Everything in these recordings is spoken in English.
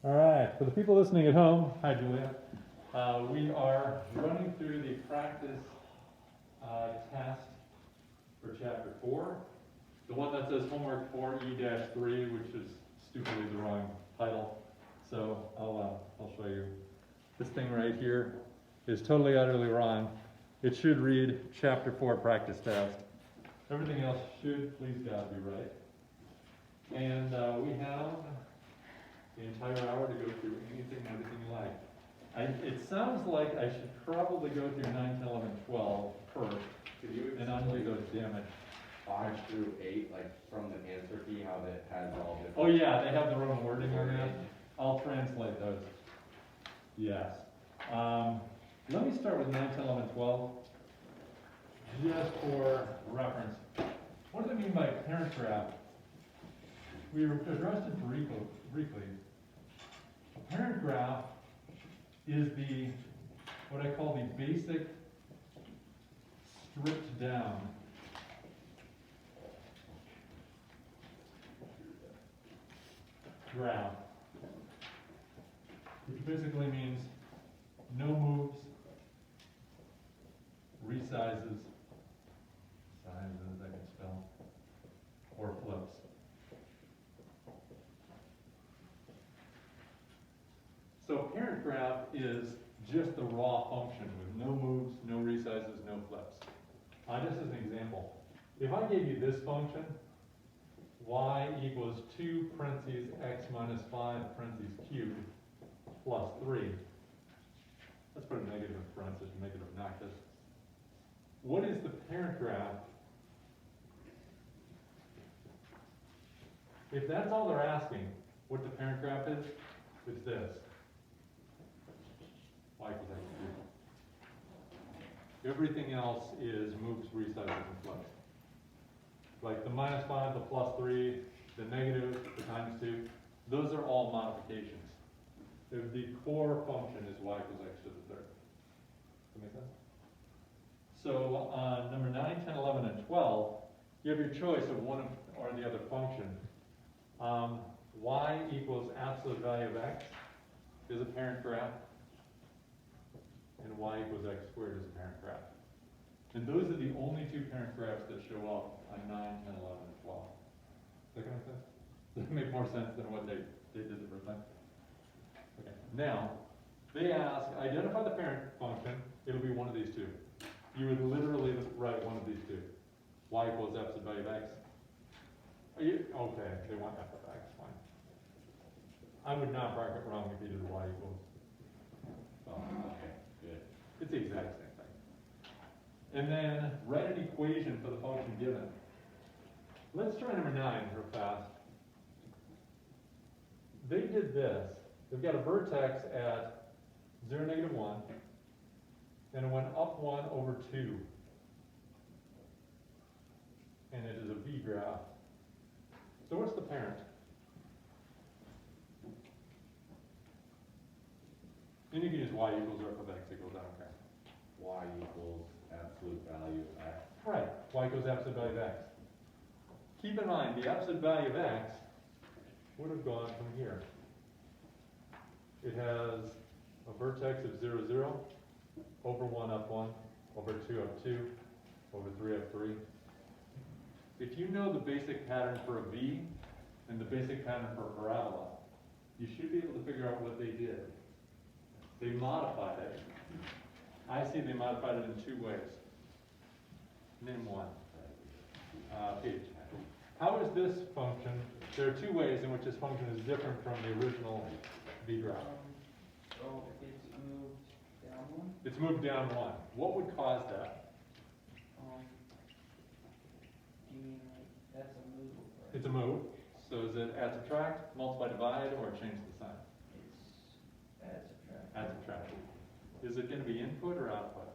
All right, for the people listening at home, hi Julia. We are running through the practice test for chapter 4. The one that says homework 4E-3, which is stupidly the wrong title. So I'll show you. This thing right here is totally utterly wrong. It should read chapter 4 practice test. Everything else should, please God, be right. And we have the entire hour to go through anything and everything you like. It sounds like I should probably go through 9, 10, 11, 12 first, and I'm going to go damage. 5 through 8, like from the answer key, how that has all different. Oh yeah, they have their own wording on that. I'll translate those. Yes. Let me start with 9, 10, 11, 12, just for reference. What do they mean by parent graph? We addressed it briefly. A parent graph is what I call the basic stripped down graph, which basically means no moves, resizes, I can spell, or flips. So a parent graph is just the raw function with no moves, no resizes, no flips. Just as an example, if I gave you this function, y equals 2 parentheses x minus 5 parentheses cubed plus 3. Let's put a negative in parentheses to make it obnoxious. What is the parent graph? If that's all they're asking, what the parent graph is, it's this. Y equals x cubed. Everything else is moves, resizes, and flips. Like the minus 5, the plus 3, the negative, the times 2, those are all modifications. The core function is y equals x to the third. Does that make sense? So number 9, 10, 11, and 12, you have your choice of one or the other function. Y equals absolute value of x is a parent graph, and y equals x squared is a parent graph. And those are the only two parent graphs that show up on 9, 10, 11, and 12. Does that make sense? Does that make more sense than what they did the first time? Okay. Now, they ask, identify the parent function. It'll be one of these two. You would literally write one of these two. Y equals absolute value of x. Okay, they want f of x, fine. I would not mark it wrong if you did y equals. Well, Okay, good. it's the exact same thing. And then write an equation for the function given. Let's try number 9 real fast. They did this. They've got a vertex at 0, negative 1, and it went up 1 over 2. And it is a V graph. So what's the parent? And you can use y equals f of x equals, I don't care. Y equals absolute value of x. Right, y equals absolute value of x. Keep in mind, the absolute value of x would have gone from here. It has a vertex of 0, 0, over 1, up 1, over 2, up 2, over 3, up 3. If you know the basic pattern for a V and the basic pattern for a parabola, you should be able to figure out what they did. They modified it. I see they modified it in 2 ways. Name one. Page. How is this function? There are 2 ways in which this function is different from the original V graph. So it's moved down 1? It's moved down 1. What would cause that? Do you mean like that's a move? Right? It's a move. So is it add, subtract, multiply, divide, or change the sign? It's add, subtract. Add, subtract. Is it going to be input or output?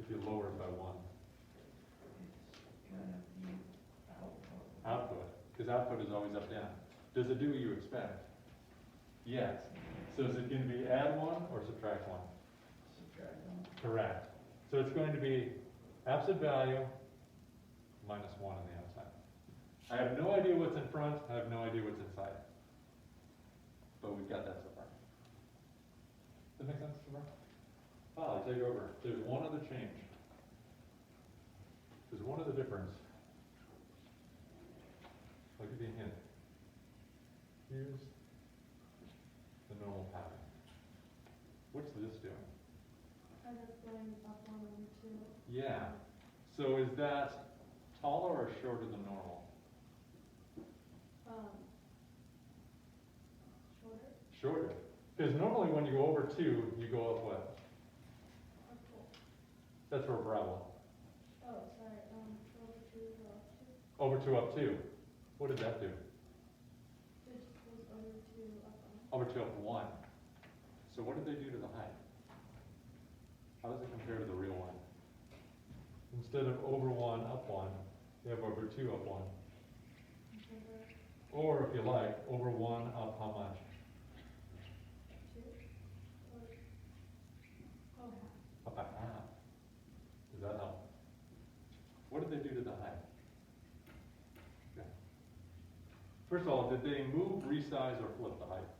If you lower it by 1. It's gonna be output. Output. Because output is always up, down. Does it do what you expect? Yes. So is it going to be add 1 or subtract 1? Subtract 1. Correct. So it's going to be absolute value minus 1 on the outside. I have no idea what's in front. I have no idea what's inside. we've got that so far. Does that make sense so far? Ah, I take over. There's one other change. There's one other difference. I'll give you a hint. Here's the normal pattern. What's this doing? Kind of going up one over two. Yeah. So is that taller or shorter than normal? Shorter. Shorter. Because normally when you go over 2, you go up what? Or full. That's for a parabola. Oh, sorry, over two, go up two. Over 2, up 2. What did that do? It just goes over two, up one. Over 2, up 1. So what did they do to the height? How does it compare to the real one? Instead of over 1, up 1, they have over 2, up 1. Or if you like, over 1, up how much? Two. Or, oh, half. Up a half. Does that help? What did they do to the height? Okay. First of all, did they move, resize, or flip the height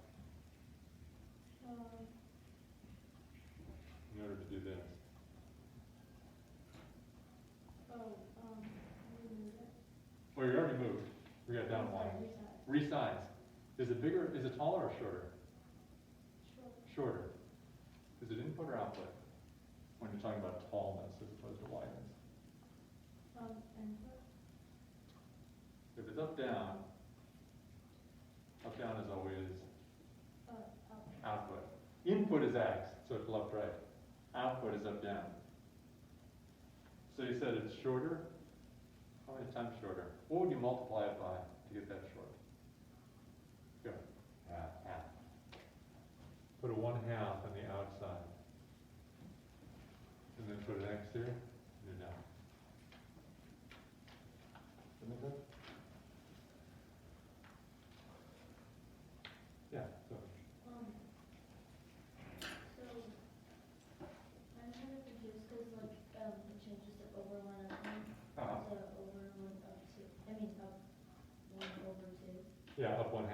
in order to do this? Remove it. Well, you already moved. We got down 1. Sorry, Resize. Is it bigger, is it taller or shorter? Short. Shorter. Is it input or output? When you're talking about tallness as opposed to wideness. Input. If it's up down is always Out. output. Input is X, so it's left, right. Output is up, down. So you said it's shorter? How many times shorter? What would you multiply it by to get that short? Go. Half. Put a 1/2 on the outside. And then put an X here, and you're done. Does that make sense? Yeah, so. So, I'm kind of confused, cause like, it changes to over one up one, Uh-huh. to over one up two, up one over two. Yeah, up 1/2.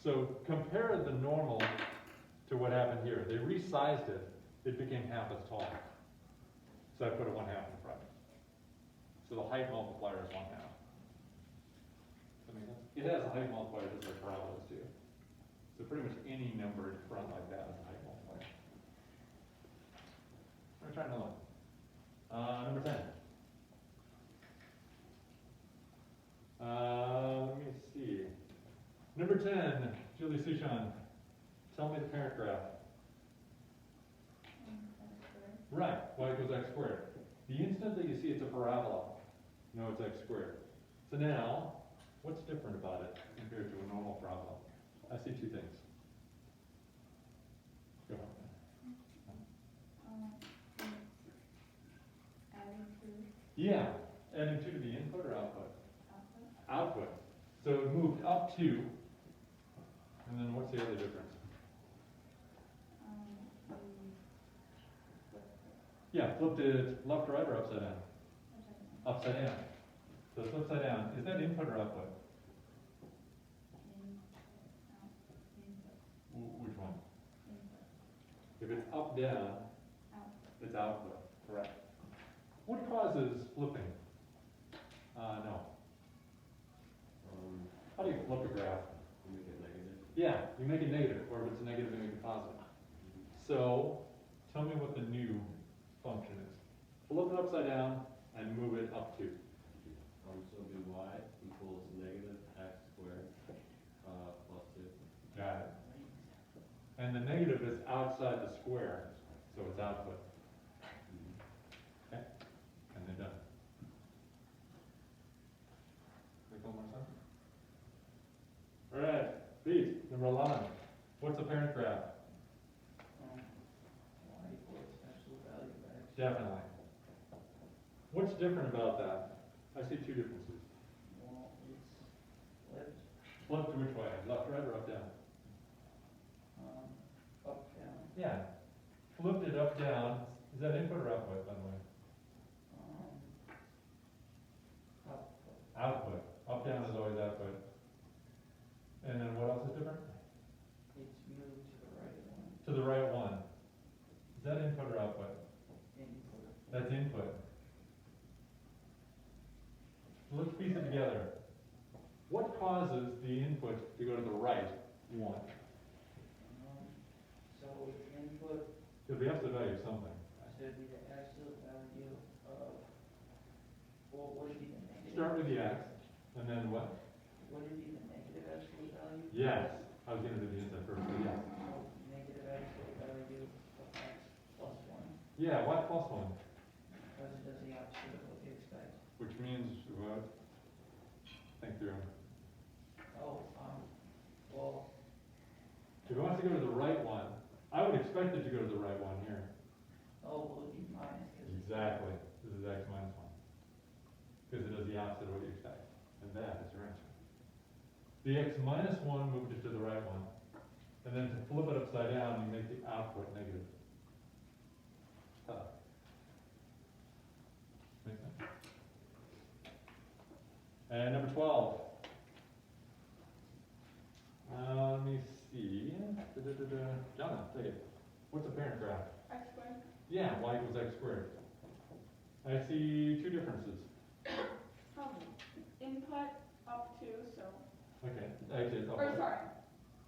So compare the normal to what happened here. They resized it. It became half as tall. So I put a 1/2 in front. So the height multiplier is 1/2. Does that make sense? It has a height multiplier just like parabolas do. So pretty much any number in front like that is a height multiplier. Let me try another one. Number 10. Let me see. Number 10, Julie Suchan, tell me the parent graph. Right, y equals x squared. The instant that you see it's a parabola, you know it's x squared. So now, what's different about it compared to a normal parabola? I see 2 things. Go ahead. Adding two. Yeah, adding 2 to the input or output? Output. Output. So it moved up 2, and then what's the other difference? Yeah, flipped it left, right, or upside down? Upside down. So it's upside down. Is that input or output? Which one? If it's up, down, it's output. Correct. What causes flipping? No. How do you flip a graph? You make it negative. Yeah, you make it negative, or if it's negative, you make it positive. So, tell me what the new function is. Flip it upside down and move it up 2. So it'll be y equals negative x squared, plus 2. Got it. And the negative is outside the square, so it's output. Okay, and they're done. Make one more sense? All right, Pete, number 11. What's the parent graph? Y equals absolute value of x. Definitely. What's different about that? I see 2 differences. Well, it's flipped, Flipped which way? Left, right, or up, down? up, down, Yeah. Flipped it up, down. Is that input or output, by the way? output. Output. Up, down is always output. And then what else is different? to go to the right one. So input, It'll be absolute value of something. should be the absolute value of, well, would it be the negative? Start with the x, and then what? Would it be the negative absolute value? Yes, I was gonna do the inside first, but yes. So negative absolute value of x plus one, Yeah, y plus one, because it does the opposite of what you expect. which means what? Think through. Oh, well, If it wants to go to the right one, I would expect it to go to the right one here. oh, will it be minus? 'Cause it's- Exactly, this is x minus one. Because it does the opposite of what you expect, and that is your answer. The x minus one moved it to the right one, and then to flip it upside down, you make the output negative. Make sense? And number 12. Let me see. John, take it. What's the parent graph? X squared. Yeah, y equals x squared. I see two differences. Input up to, so, Okay, actually, or sorry,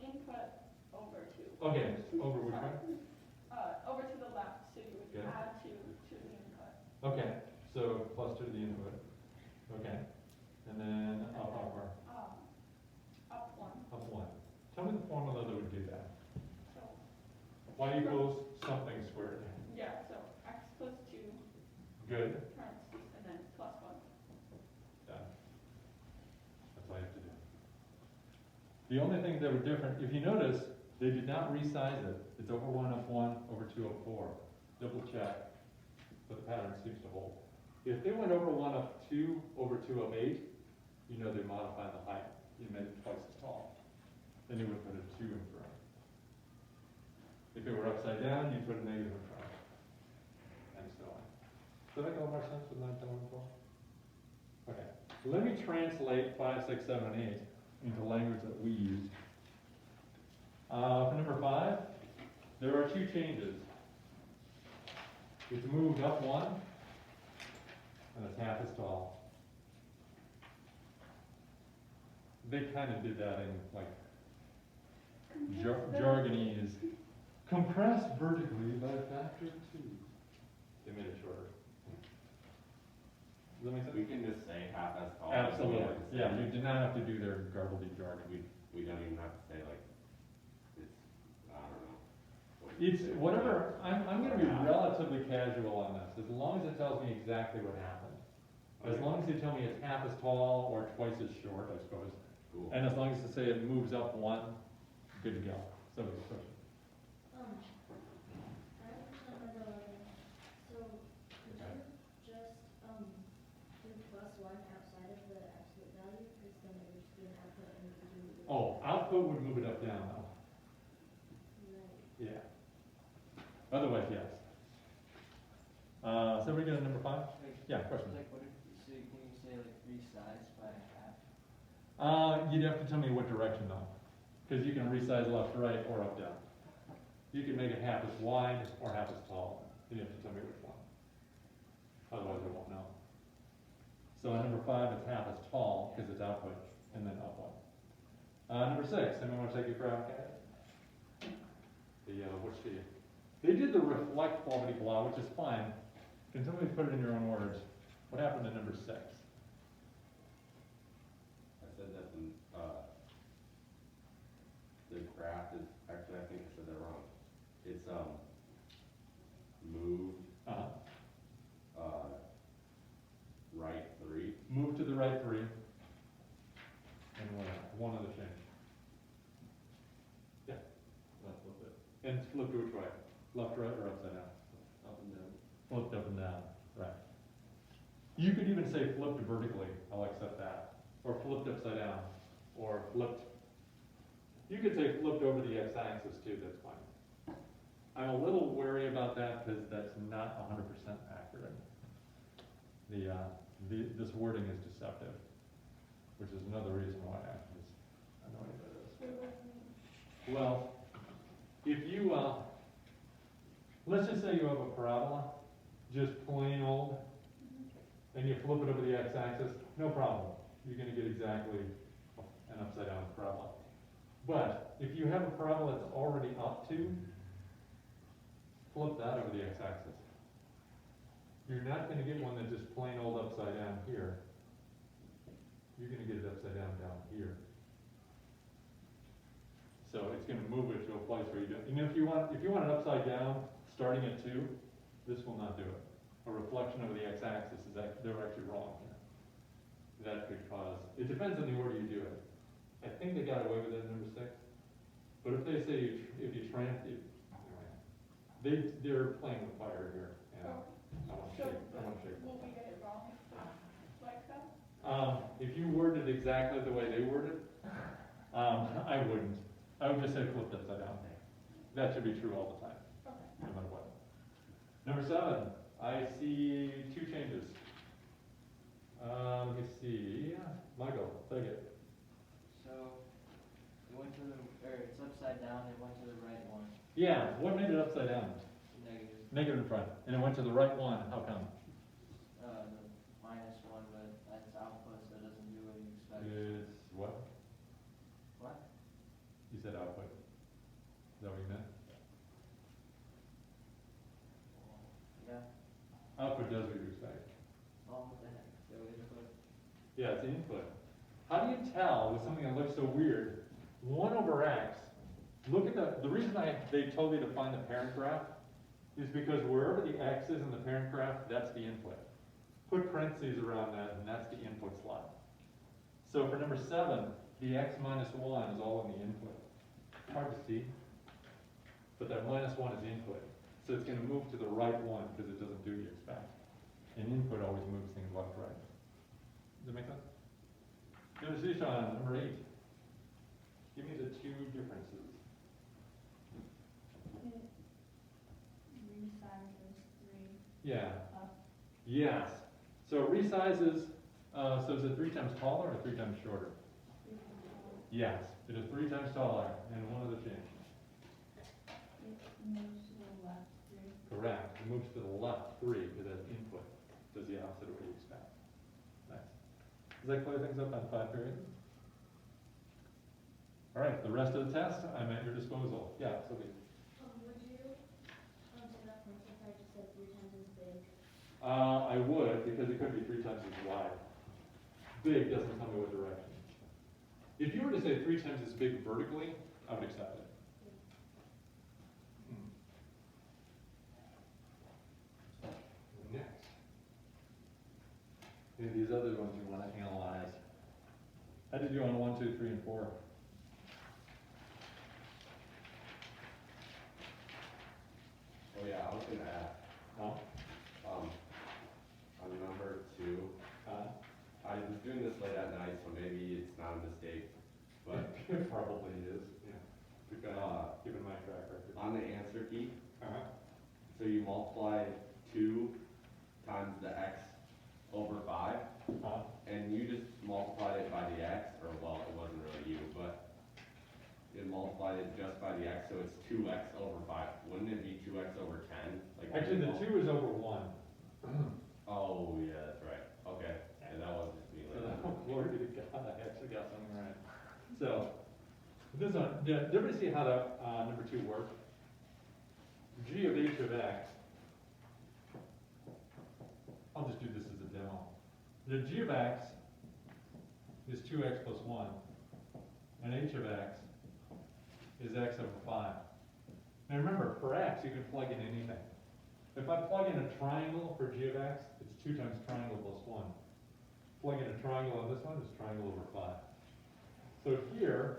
input over to. Okay, over which one? Over to the left, so you would Okay. add to the input. Okay, so plus 2 to the input. Okay, and then up, where? Up one, Up 1. Tell me the formula that would do that. so, Y equals something squared. yeah, so x plus two, Good. parentheses, and then plus one. Done. That's all you have to do. The only things that were different, if you notice, they did not resize it. It's over 1 up 1, over 2 up 4. Double check, but the pattern seems to hold. If they went over 1 up 2, over 2 up 8, you know they modified the height. You made it twice as tall. Then you would put a 2 in front. If it were upside down, you'd put a negative in front. And so on. Does that make a little more sense with 9, 10, 11, 12? Okay. Let me translate 5, 6, 7, and 8 into language that we use. For number 5, there are 2 changes. It's moved up 1, and it's half as tall. They kind of did that in like jargonese. Compressed vertically by a factor of 2. They made it shorter. Does that make sense? We can just say half as tall. Absolutely. We Yeah, don't you do not have to do their garbledy jargon. we don't even have to say like, it's, I don't know. It's whatever, I'm gonna be relatively casual on this, as long as it tells me exactly what happened. As long as you tell me it's half as tall or twice as short, I suppose. Cool. And as long as you say it moves up 1, good to go. So, question. I have a question on number 11. So, could Okay. you just, do plus one outside of the absolute value, because then it would just be an output and it would do. Oh, output would move it up, down though. Right. Yeah. Otherwise, yes. So we go to number 5? Yeah, question. Like, what if, so can you say like resize by half? You'd have to tell me what direction though, because you can resize left, right, or up, down. You can make it half as wide or half as tall. You have to tell me which one. Otherwise, I won't know. So on number 5, it's half as tall because it's output, and then up 1. Number 6, anyone want to take a graph at it? What's the? They did the reflect blah blah blah, which is fine. Can somebody put it in your own words? What happened to number 6? I said that the graph is, actually, I think I said that wrong. It's, moved, right 3. Move to the right 3. And one other change. Yeah. That's what it, And flip to which way? Left, right, or upside down? up and down. Flipped up and down, right. You could even say flipped vertically, I'll accept that. Or flipped upside down, or flipped. You could say flipped over the x-axis too, that's fine. I'm a little wary about that because that's not 100% accurate. This wording is deceptive, which is another reason why I was annoyed by this. Well, if you, let's just say you have a parabola, just plain old, and you flip it over the x-axis, no problem. You're gonna get exactly an upside down parabola. But if you have a parabola that's already up to, flip that over the x-axis. You're not gonna get one that's just plain old upside down here. You're gonna get it upside down here. So it's gonna move it to a place where you don't, if you want it upside down, starting at 2, this will not do it. A reflection over the x-axis is that, they're actually wrong here. That could cause, it depends on the order you do it. I think they got away with it in number 6. But if they say anyway, they're playing with fire here, and I want to shake. Will we get it wrong, like that? If you worded it exactly the way they worded, I wouldn't. I would just say flip upside down. That should be true all the time, no matter what. Number 7, I see 2 changes. Let me see, Michael, take it. So, it went to the, or it's upside down, it went to the right one, Yeah, what made it upside down? negative, Negative in front, and it went to the right one, how come? the minus one, but that's output, so it doesn't do what you expect. It's what? What? You said output. Is that what you meant? Yeah, Output does what you expect. oh, what the heck, so input, Yeah, it's input. How do you tell with something that looks so weird? 1 over x, look at the reason they told you to find the parent graph is because wherever the x is in the parent graph, that's the input. Put parentheses around that, and that's the input slot. So for number 7, the x minus 1 is all in the input. Hard to see, but that minus 1 is the input. So it's going to move to the right one because it doesn't do what you expect. And input always moves things left, right. Does that make sense? Go to Sishan, number 8. Give me the 2 differences. Resizes 3 Yeah. up. Yes. So it resizes, so is it 3 times taller or 3 times shorter? 3 times taller. Yes, it is 3 times taller, and one other change. It moves to the left 3. Correct. It moves to the left 3 because that's input. Does the opposite of what you expect. Nice. Does that clear things up on 5 periods? All right, the rest of the test, I'm at your disposal. Yeah, Sylvia. Would you, to that point, if I just said 3 times as big? I would, because it could be 3 times as wide. Big doesn't tell me what direction. If you were to say 3 times as big vertically, I would accept it. Next. Any of these other ones you want to analyze? How did you do on 1, 2, 3, and 4? Oh yeah, I was gonna ask, No? on number 2, I was doing this late at night, so maybe it's not a mistake, but, It probably is, yeah. We've got, keep in mind track record. on the answer key, Uh-huh. so you multiply 2 times the x over 5, and you just multiplied it by the x, or well, it wasn't really you, but it multiplied it just by the x, so it's 2x over 5. Wouldn't it be 2x over 10? Like Actually, the 2 is over 1. Oh, yeah, that's right. Okay, and that was just me. So Like, that, glory be to God, I actually got something right. So, this one, did everybody see how the, number 2 worked? G of h of x, I'll just do this as a demo. The g of x is 2x plus 1, and h of x is x over 5. Now remember, for x, you can plug in anything. If I plug in a triangle for g of x, it's 2 times triangle plus 1. Plug in a triangle on this one, it's triangle over 5. So here,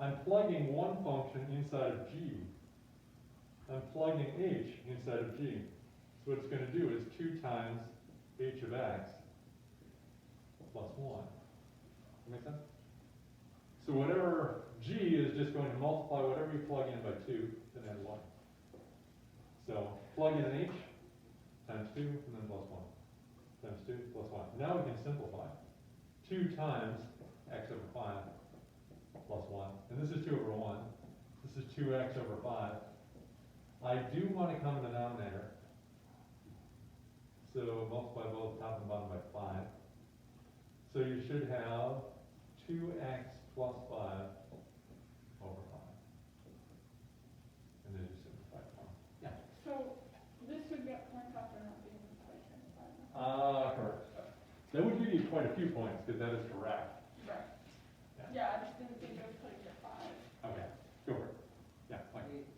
I'm plugging one function inside of g. I'm plugging h inside of g. So what it's going to do is 2 times h of x plus 1. Make sense? So whatever g is just going to multiply whatever you plug in by 2, then add 1. So plug in an h times 2 and then plus 1. Times 2 plus 1. Now we can simplify. 2 times x over 5 plus 1. And this is 2 over 1. This is 2x over 5. I do want to come in the denominator. So multiply both top and bottom by 5. So you should have 2x plus 5 over 5. And then you simplify it more. Yeah. So this would get point after not being quite satisfied. Correct. That would give you quite a few points, because that is correct. Right. Yeah. Yeah, I just didn't think it was putting it at 5. Okay, go for it. Yeah, Mike. Wait,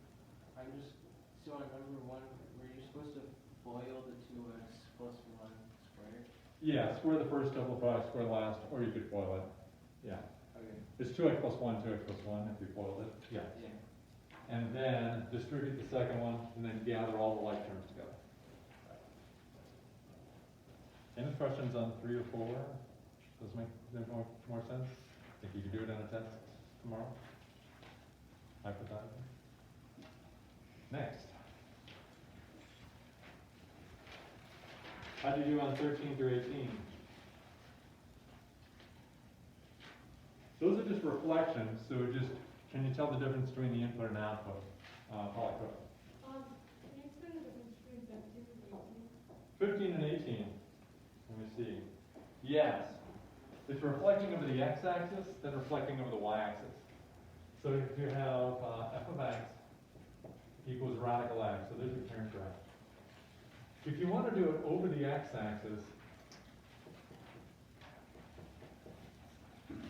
I'm just, so on number one, were you supposed to FOIL the 2x plus 1 squared? Yeah, square the first, simplify, square the last, or you could FOIL it. Yeah. Okay. It's 2x plus 1, 2x plus 1 if you FOIL it. Yeah. Yeah. And then distribute the second one, and then gather all the like terms together. Any questions on 3 or 4? Does it make more sense? Think you could do it on a test tomorrow? Hypothetically? Next. How do you do on 13 through 18? Those are just reflections, so just, can you tell the difference between the input and output? Paul, go. Can you explain the difference between 17 and 18? 15 and 18. Let me see. Yes. It's reflecting over the x-axis, then reflecting over the y-axis. So if you have f of x equals radical x, so there's your parent graph. If you want to do it over the x-axis,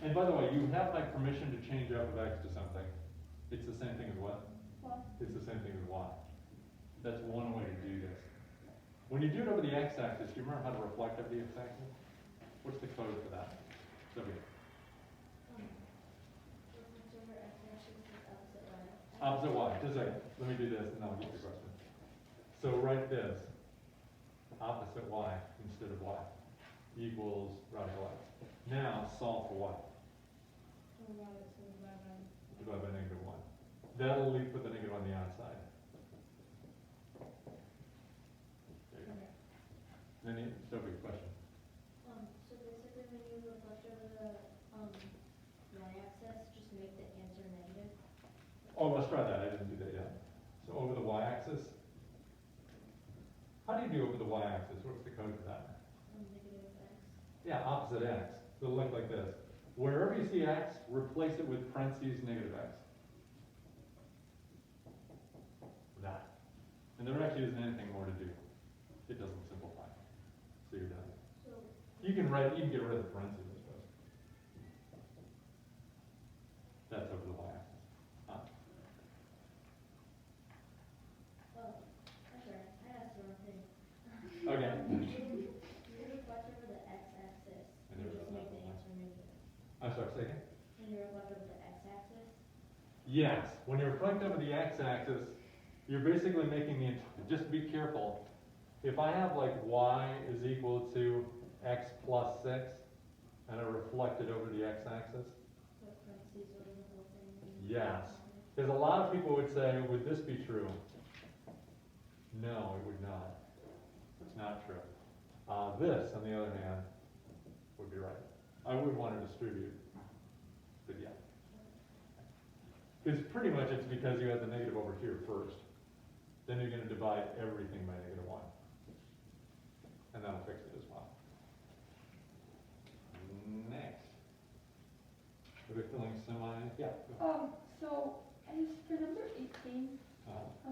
and by the way, you have my permission to change f of x to something. It's the same thing as what? What? It's the same thing as y. That's one way to do this. When you do it over the x-axis, do you remember how to reflect over the x-axis? What's the code for that? So Reflect over x-axis is opposite y. opposite y. Just a second. Let me do this, and then I'll get your question. So write this. Opposite y instead of y equals radical x. Now solve for y. So y is divided by Divided by negative 1. That'll leave put the negative on the outside. There you go. Okay. Any, Sophie, question? So basically when you reflect over the y-axis, just make the answer negative. Oh, let's try that. I didn't do that yet. So over the y-axis. How do you do over the y-axis? What's the code for that? Negative x. Yeah, opposite x. It'll look like this. Wherever you see x, replace it with parentheses negative x. That. And there actually isn't anything more to do. It doesn't simplify. So you're done. So, You can get rid of the parentheses, I suppose. That's over the y-axis. oh, I'm sorry, I asked the wrong thing. Okay. You reflect over the x-axis, And you there just we go. make the answer negative. I'm sorry, say again? When you reflect over the x-axis, Yes. When you reflect over the x-axis, you're basically making the, just be careful. If I have like y is equal to x plus 6, and I reflect it over the x-axis, put parentheses over the whole thing. yes. Because a lot of people would say, would this be true? No, it would not. It's not true. This, on the other hand, would be right. I would want to distribute, but yeah. Because pretty much it's because you have the negative over here first. Then you're going to divide everything by negative 1. And that'll fix it as well. Next. Are we feeling yeah. So, and for number 18, Uh,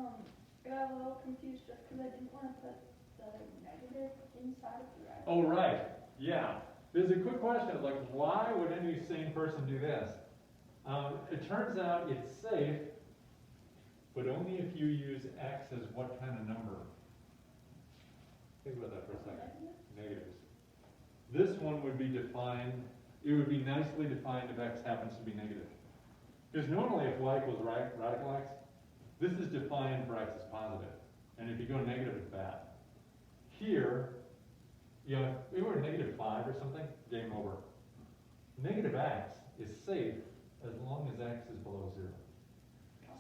I got a little confused just because I didn't want to put the negative inside of the radical. Oh, right, yeah. There's a quick question, like, why would any sane person do this? It turns out it's safe, but only if you use x as what kind of number? Think about that for a second. Negatives. This one would be defined, it would be nicely defined if x happens to be negative. Because normally if y equals radical x, this is defined for x as positive. And if you go negative, it's bad. Here, you know, if we were negative 5 or something, game over. Negative x is safe as long as x is below 0.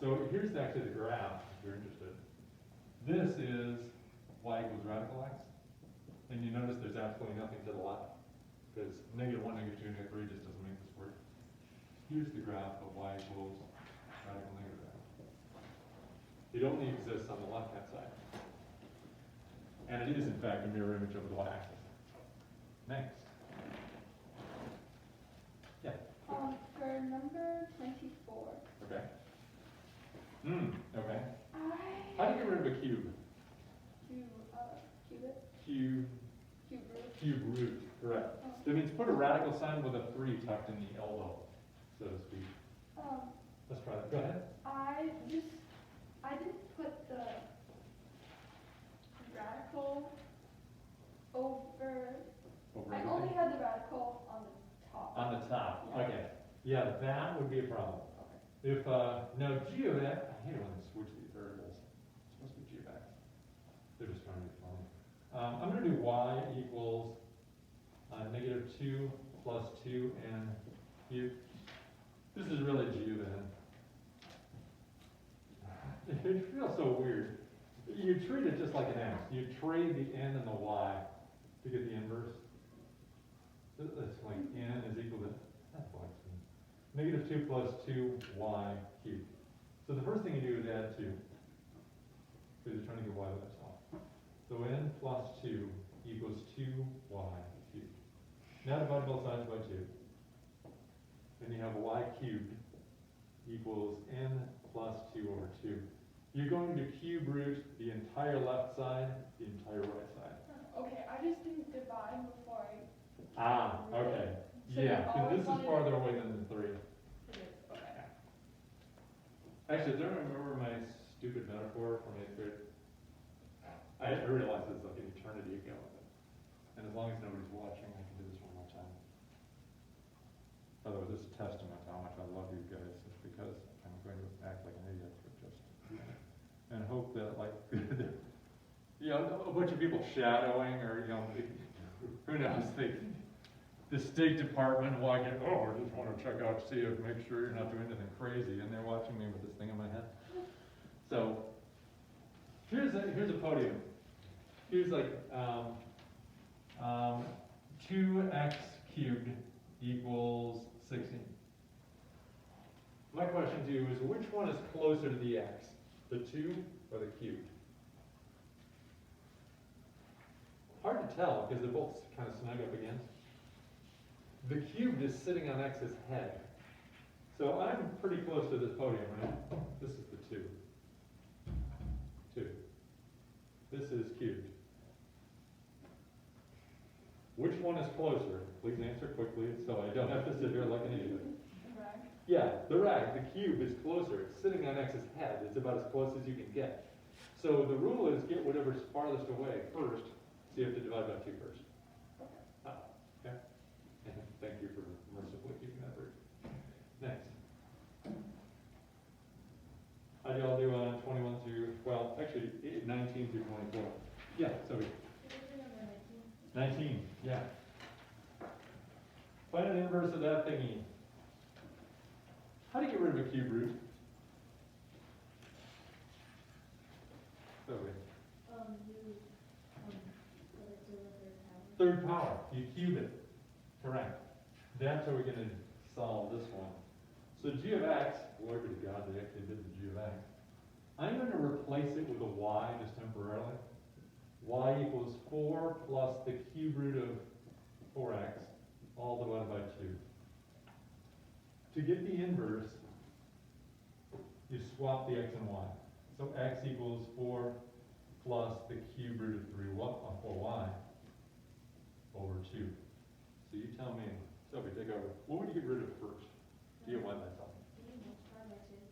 So here's actually the graph, if you're interested. This is y equals radical x. And you notice there's absolutely nothing to the left. Because negative 1, negative 2, negative 3 just doesn't make this work. Here's the graph of y equals radical negative x. It only exists on the left-hand side. And it is, in fact, a mirror image of the y-axis. Next. Yeah. For number 24. Okay. Okay. I How do you get rid of a cube? cube it, Cube, cube root. cube root, correct. Oh. That means put a radical sign with a 3 tucked in the elbow, so to speak. Let's try that. Go ahead. I didn't put the radical over. Over I everything. only had the radical on the top. On the top, Yeah. okay. Yeah, that would be a problem. Okay. If, no, geovac, I hate it when they switch these variables. It's supposed to be geovac. They're just trying to be funny. I'm gonna do y equals, -2 plus 2n cubed. This is really geovan. It feels so weird. You treat it just like an x. You trade the n and the y to get the inverse. That's like n is equal to, that's like -2 plus 2y cubed. So the first thing you do is add 2. Because you're trying to get y by itself. So n plus 2 equals 2y cubed. Now divide both sides by 2. Then you have y cubed equals n plus 2 over 2. You're going to cube root the entire left side, the entire right side. Okay, I just didn't divide before I. Ah, okay. So Yeah, you because always this is wanted- farther away than the 3. Okay. Actually, do I remember my stupid metaphor from 8th grade? I realize it's like an eternity ago. And as long as nobody's watching, I can do this one more time. By the way, this is a testament to how much I love you guys, just because I'm going to act like an idiot for just a minute. And hope that, like, you know, a bunch of people shadowing, or, you know, who knows, the State Department walking, oh, I just want to check out, see if, make sure you're not doing anything crazy, and they're watching me with this thing in my head. So, here's a podium. Here's like, 2x cubed equals 16. My question to you is, which one is closer to the x? The 2 or the cubed? Hard to tell, because they're both kind of snug up against. The cubed is sitting on x's head. So I'm pretty close to this podium, right? This is the 2. 2. This is cubed. Which one is closer? Please answer quickly, so I don't have to sit here like an idiot. Right. Yeah, the rag, the cube is closer. It's sitting on x's head. It's about as close as you can get. So the rule is get whatever's farthest away first, so you have to divide by 2 first. Okay? And thank you for mercifully keeping that brief. Next. How do y'all do on 21 through, well, actually 19 through 24? Yeah, so we. 19, yeah. Find an inverse of that thingy. How do you get rid of a cube root? So we. Put it to the third power. Third power, you cube it. Correct. That's how we're going to solve this one. So g of x, glory be to God, they actually did the g of x. I'm going to replace it with a y just temporarily. Y equals 4 plus the cube root of 4x, all divided by 2. To get the inverse, you swap the x and y. So x equals 4 plus the cube root of 4y over 2. So you tell me, Sophie, take over. What would you get rid of first? Do you want that something?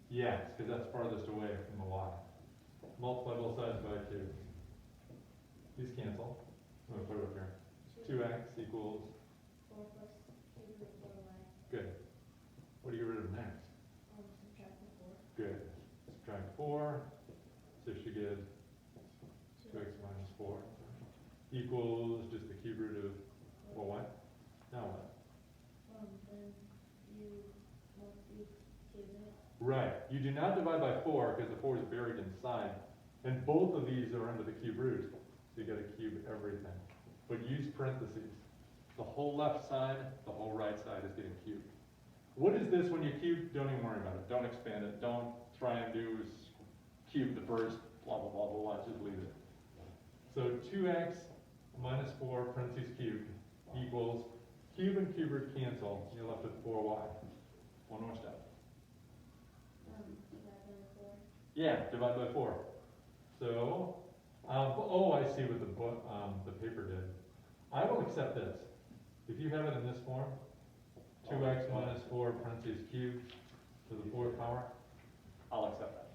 Yes, because that's farthest away from the y. Multiply both sides by 2. These cancel. I'm going to put it up here. 2x equals, 4 plus cube root 4y. good. What do you get rid of next? Subtract the 4. Good. Subtract 4. So you should get 2x minus 4 equals just the cube root of, well, what? Now what? Then you cube it. Right. You do not divide by 4 because the 4 is buried inside. And both of these are under the cube root. So you got to cube everything. But use parentheses. The whole left side, the whole right side is getting cubed. What is this when you cube? Don't even worry about it. Don't expand it. Don't try and do cube the first, blah, blah, blah, blah, blah. Just leave it. So 2x minus 4 parentheses cubed equals cube and cube root cancel. You're left with 4y. One more step. Divide by 4. Yeah, divide by 4. So, oh, I see what the paper did. I will accept this. If you have it in this form, 2x minus 4 parentheses cubed to the 4th power, I'll accept that.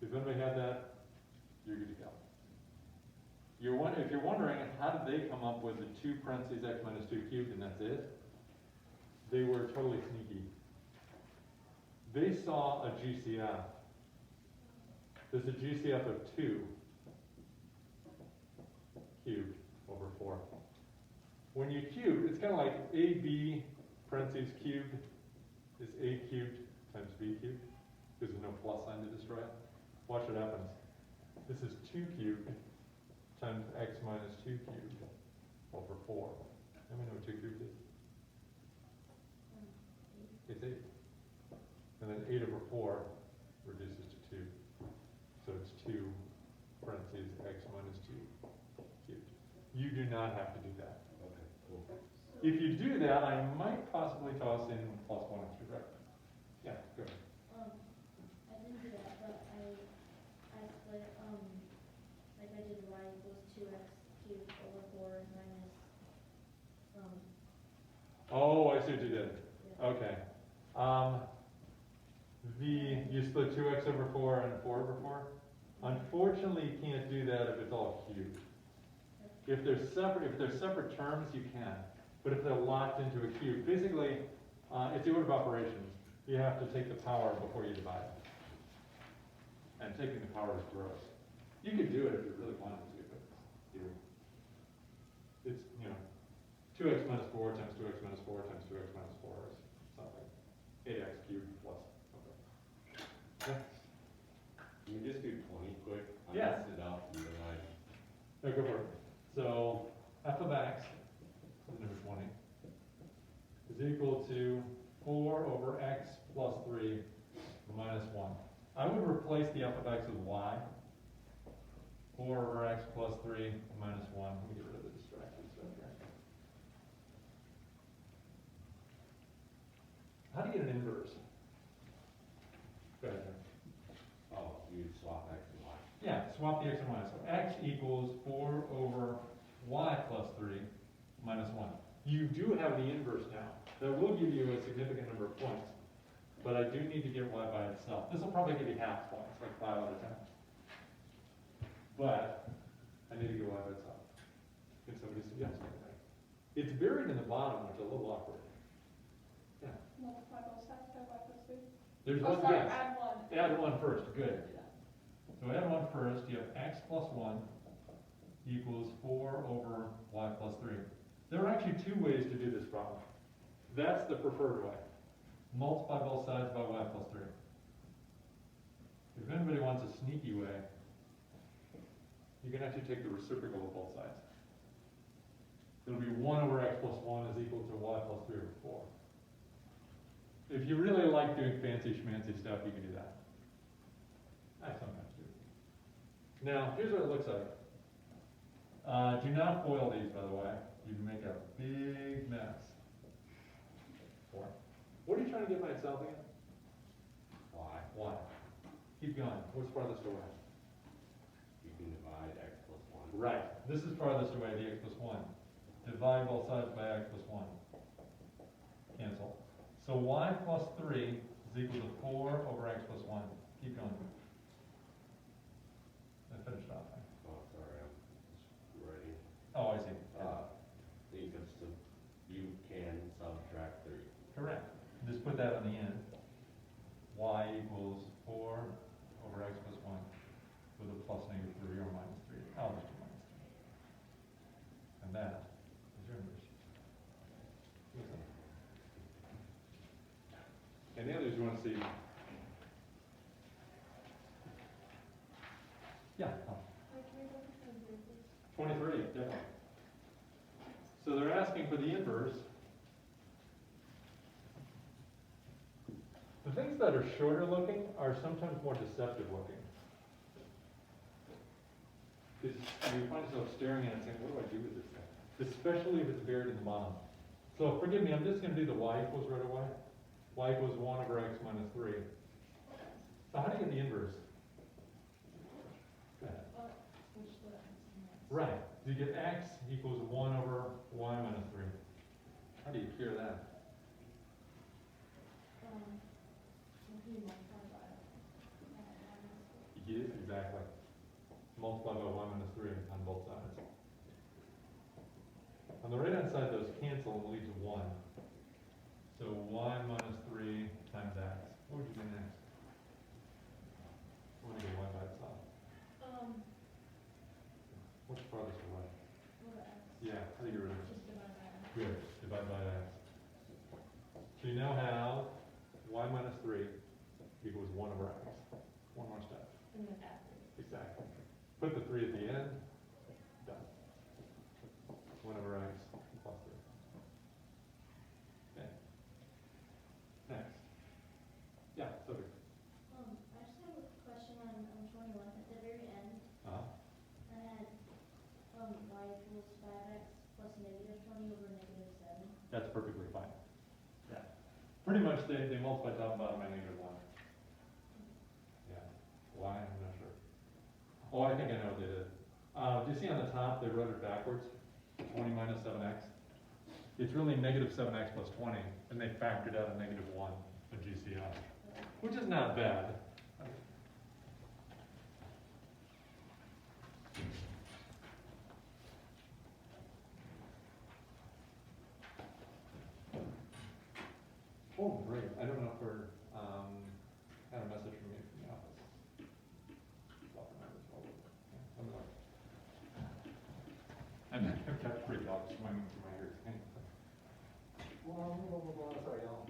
If anybody had that, you're good to go. If you're wondering, how did they come up with the 2 parentheses x minus 2 cubed and that's it? They were totally sneaky. They saw a GCF. There's a GCF of 2 cubed over 4. When you cube, it's kind of like AB parentheses cubed is A cubed times B cubed, because there's no plus sign to destroy it. Watch what happens. This is 2 cubed times x minus 2 cubed over 4. Let me know what 2 cubed is. It's 8. And then 8 over 4 reduces to 2. So it's 2 parentheses x minus 2 cubed. You do not have to do that. Okay, cool. If you do that, I might possibly toss in plus 1 extra bracket. Yeah, go ahead. I didn't do that, but I split, like I did y equals 2x cubed over 4 minus, Oh, I see what you did. yeah. Okay. You split 2x over 4 and 4 over 4? Unfortunately, you can't do that if it's all cubed. If they're separate terms, you can. But if they're locked into a cube, basically, it's the order of operations. You have to take the power before you divide. And taking the power is gross. You could do it if you really wanted to, but it's 2x minus 4 times 2x minus 4 times 2x minus 4 is something. 8x cubed plus something. Yeah. Can we just do 20 quick? I Yeah. messed it up and then No, go for it. So f of x, number 20, is equal to 4 over x plus 3 minus 1. I would replace the f of x with y. 4 over x plus 3 minus 1. Let me get rid of the distracting stuff here. How do you get an inverse? Go ahead. oh, you swap x and y. Yeah, swap the x and y. So x equals 4 over y plus 3 minus 1. You do have the inverse now. That will give you a significant number of points. But I do need to get y by itself. This will probably give you half points, like 5 out of 10. But I need to get y by itself. Can somebody suggest anything? It's buried in the bottom, which is a little awkward. Yeah. Multiply both sides by y plus 3. There's Oh, one, sorry, yes. add 1. Add 1 first, good. Do that. So add 1 first, you have x plus 1 equals 4 over y plus 3. There are actually 2 ways to do this problem. That's the preferred way. Multiply both sides by y plus 3. If anybody wants a sneaky way, you can actually take the reciprocal of both sides. It'll be 1 over x plus 1 is equal to y plus 3 over 4. If you really like doing fancy schmancy stuff, you can do that. I sometimes do. Now, here's what it looks like. Do not foil these, by the way. You can make a big mess. 4. What are you trying to get by itself again? Y. Y. Keep going. What's farthest away? You can divide x plus 1. Right. This is farthest away, the x plus 1. Divide both sides by x plus 1. Cancel. So y plus 3 is equal to 4 over x plus 1. Keep going. I finished off. Oh, sorry, I'm just writing. Oh, I see. You can subtract 3. Correct. Just put that on the end. Y equals 4 over x plus 1 with a plus negative 3 or minus 3. I'll just do minus 3. And that is your inverse. Any others you want to see? Yeah. Wait, can we go to the inverse? 23, definitely. So they're asking for the inverse. The things that are shorter looking are sometimes more deceptive looking. Because you find yourself staring at it saying, what do I do with this thing? Especially if it's buried in the bottom. So forgive me, I'm just going to do the y equals right away. y equals 1 over x minus 3. So how do you get the inverse? Go ahead. Right, so you get x equals 1 over y minus 3. How do you cure that? You get it, exactly. Multiply by y minus 3 on both sides. On the right hand side, those cancel and leave to 1. So y minus 3 times x. What would you do next? What would you do y by itself? What's farthest away? Yeah, how do you get rid of it? Good, divide by x. So you now have y minus 3 equals 1 over x. One more step. Exactly. Put the 3 at the end. Done. 1 over x plus 3. Okay. Next. Yeah, Sophie. I just have a question on 21, at the very end, Uh-huh. I had, y equals 5x plus negative 20 over negative 7. That's perfectly fine. Yeah. Pretty much they multiply top and bottom by negative 1. Yeah. Why? I'm not sure. Oh, I think I know what they did. Do you see on the top they wrote it backwards? 20 minus 7x. It's really negative 7x plus 20, and they factored out a negative 1 of GCI, which is not bad. Oh, great. I don't know if we're, had a message from you from the office. And then I've got freaked out, swimming through my ears. Sorry, y'all.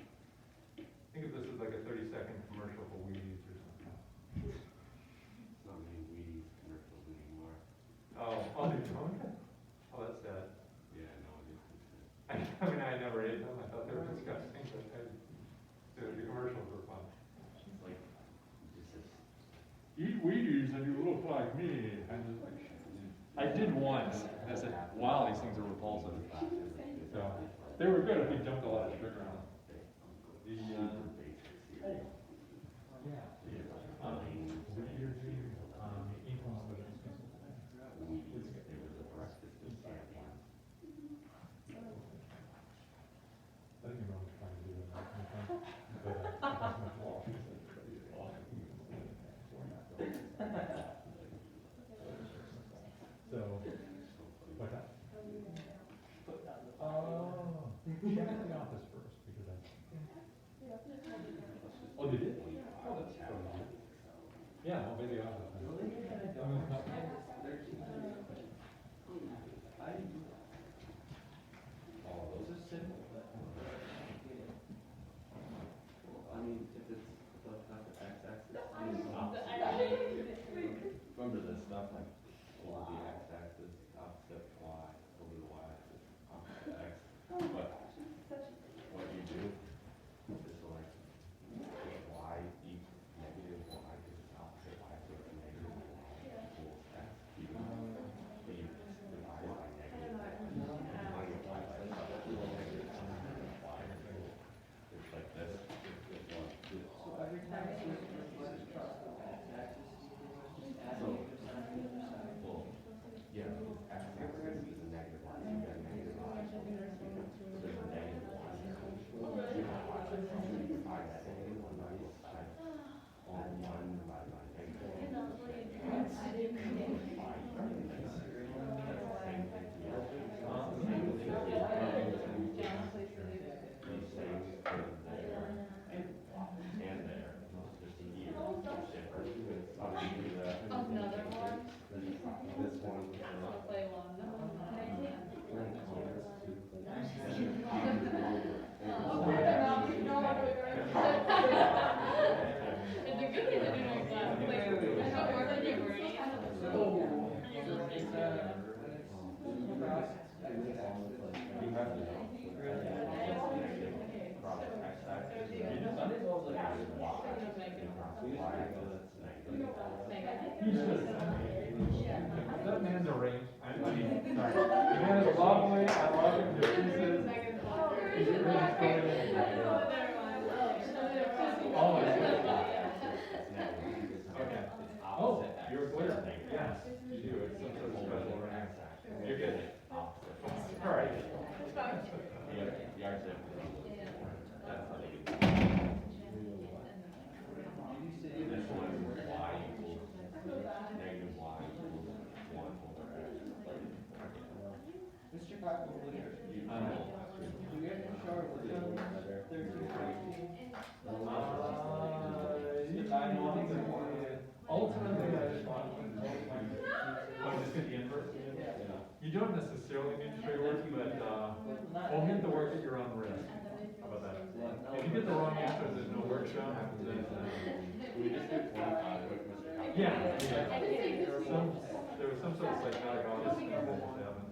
Think of this as like a 30-second commercial for Wheaties or something. It's not many Wheaties commercials anymore. Oh, they don't? Oh, that's sad. Yeah, no, it is. I mean, I never ate them. I thought they were disgusting, but the commercials were fun. It's like, this is. Eat Wheaties and you look like me. And just like, I did once, and I said, wow, these things are repulsive. So, they were good if you dumped a lot of sugar on them. The, yeah. I think you're always trying to do that. But, it has much law. So, what's that? Oh, check the office first, because I. Oh, they did? Oh, that's cool. Yeah, I'll be the office. Oh, those are simple. I mean, if it's the x-axis, remember this stuff, like, over the x-axis, opposite y, over the y-axis, opposite x. But what you do is like, y equals negative y, because it's opposite y, so it's negative y equals x. Even though you divide it by negative y, multiply by negative y. It's like this. So every time it's x-axis, you can just add So, negative sign on the other side. well, yeah, x-axis is a negative y, so you got negative y. So there's a negative y. You divide that negative one by each side. On one divided by negative one. That's the same thing here. Same thing here. These things are there and there. Just here, different. I'll give you that. Another one? This one. I'll play one. It's a good thing to do in class. Like, I got more than you were. That man's arranged. I mean, sorry. The man is lovely. I love him to pieces. He's really funny. don't necessarily need straight work, but, we'll hit the work at your own risk. How about that? If you get the wrong answer, there's no workshop, then, We just did 25, but Mr. Howard. yeah. There was some sort of psychotic office thing that just happened.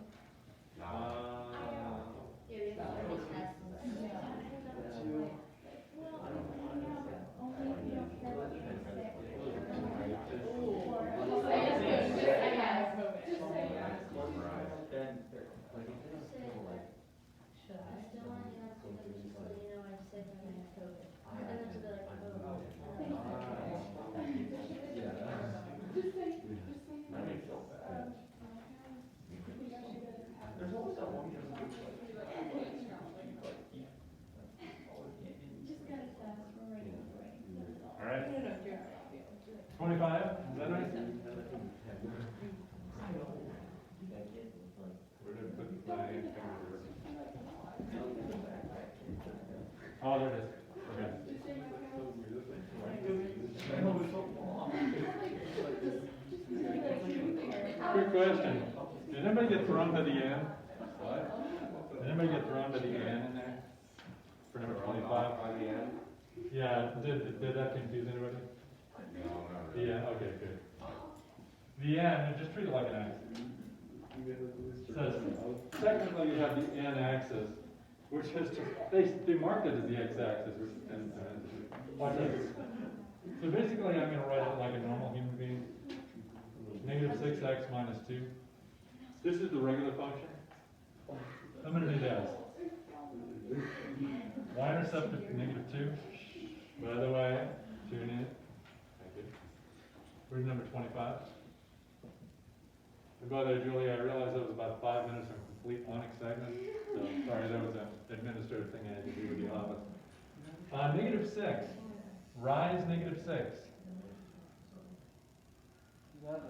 All right. 25, is that right? Where did I put my camera? Oh, there it is. Okay. Quick question. Did anybody get thrown to the end? What? Did anybody get thrown to the end in there? For number 25? On the end? Yeah, did that confuse anybody? No, not really. Yeah, okay, good. The N, just treat it like an X. It says, technically you have the N axis, which is just, they marked it as the X axis, and watch this. So basically I'm gonna write it like a normal human being. Negative 6x minus 2. This is the regular function. I'm gonna do that. Y-intercept of negative 2. By the way, tune in. Thank you. Where's number 25? And by the way, Julie, I realized that was about 5 minutes of complete unexcitement. So sorry, that was an administrative thing I had to do with the office. Negative 6. Rise negative 6.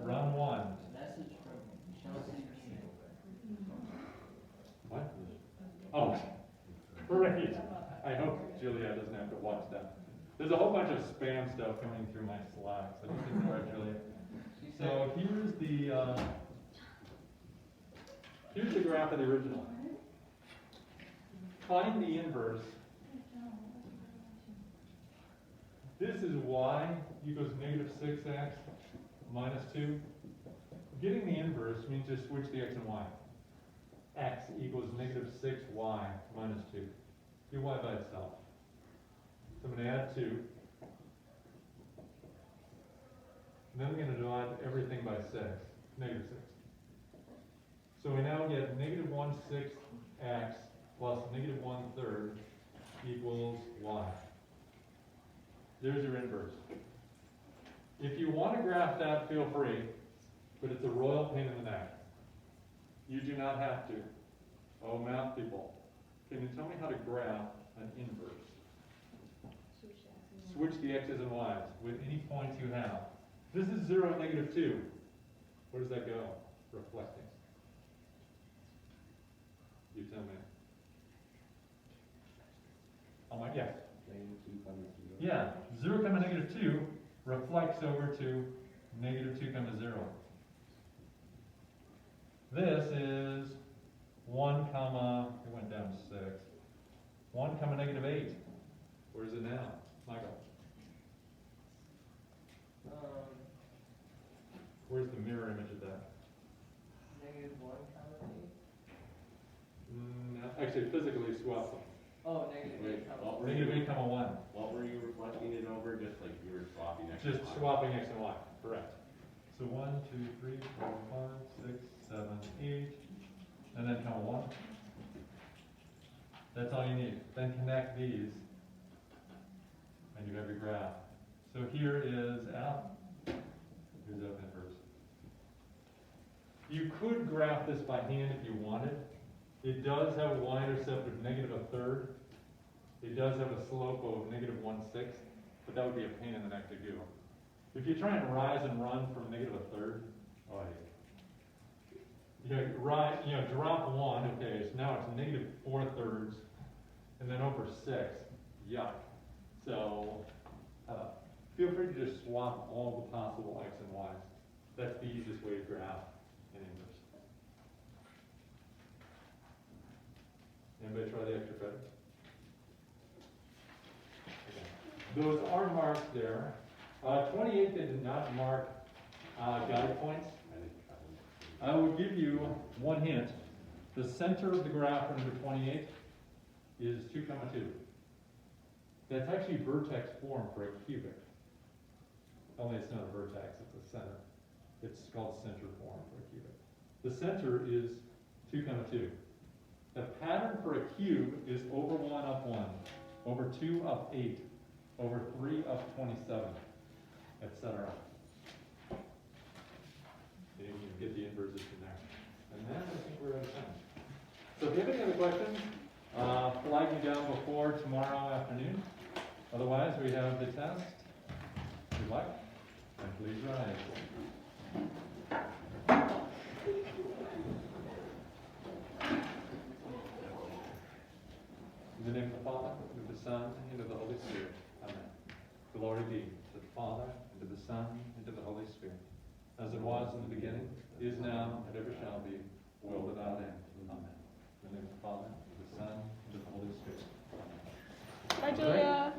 Run 1. Message from Chelsea. What? Oh, great. I hope Julia doesn't have to watch that. There's a whole bunch of spam stuff coming through my Slack, so just ignore it, Julia. So here's the graph of the original. Find the inverse. This is y equals negative 6x minus 2. Getting the inverse means just switch the x and y. X equals negative 6y minus 2. Do y by itself. So I'm going to add 2. And then I'm going to divide everything by 6, negative 6. So we now get negative 1/6 x plus negative 1/3 equals y. There's your inverse. If you want to graph that, feel free, but it's a royal pain in the neck. You do not have to. Oh, math people, can you tell me how to graph an inverse? Switch the x's and y's with any points you have. This is 0 and negative 2. Where does that go? Reflecting. You tell me. Oh my, yeah. Yeah, 0 comma negative 2 reflects over to negative 2 comma 0. This is 1 comma, it went down to 6. 1 comma negative 8. Where is it now? Michael? Where's the mirror image of that? Negative 1 comma 8? No, actually, physically swap them. Oh, negative 8 comma 1. Negative 8 comma 1. What were you reflecting it over? Just like you were swapping X and Just Y? swapping x and y. Correct. So 1, 2, 3, 4, 5, 6, 7, 8, and then comma 1. That's all you need. Then connect these, and you have your graph. So here is F. Here's F inverse. You could graph this by hand if you wanted. It does have a y-intercept of negative 1/3. It does have a slope of negative 1/6, but that would be a pain in the neck to do. If you try and rise and run from negative 1/3, oh yeah. Drop 1, okay, so now it's negative 4/3, and then over 6, yuck. So, feel free to just swap all the possible x and y's. That's the easiest way to graph an inverse. Anybody try the extra credit? Okay. Those are marked there. 28, they did not mark guide points. I didn't try them. I will give you one hint. The center of the graph for number 28 is 2, 2. That's actually vertex form for a cubic. Only it's not a vertex, it's a center. It's called center form for a cubic. The center is 2, 2. The pattern for a cube is over 1 up 1, over 2 up 8, over 3 up 27, etc. You can get the inverses from there. And then I think we're out of time. So if you have any other questions, flag me down before tomorrow afternoon. Otherwise, we have the test. Good luck, and please rise. In the name of the Father, and of the Son, and of the Holy Spirit. Amen. Glory be to the Father, and to the Son, and to the Holy Spirit, as it was in the beginning, is now, and ever shall be, world without end. Amen. In the name of the Father, and of the Son, and of the Holy Spirit. Bye, Julia.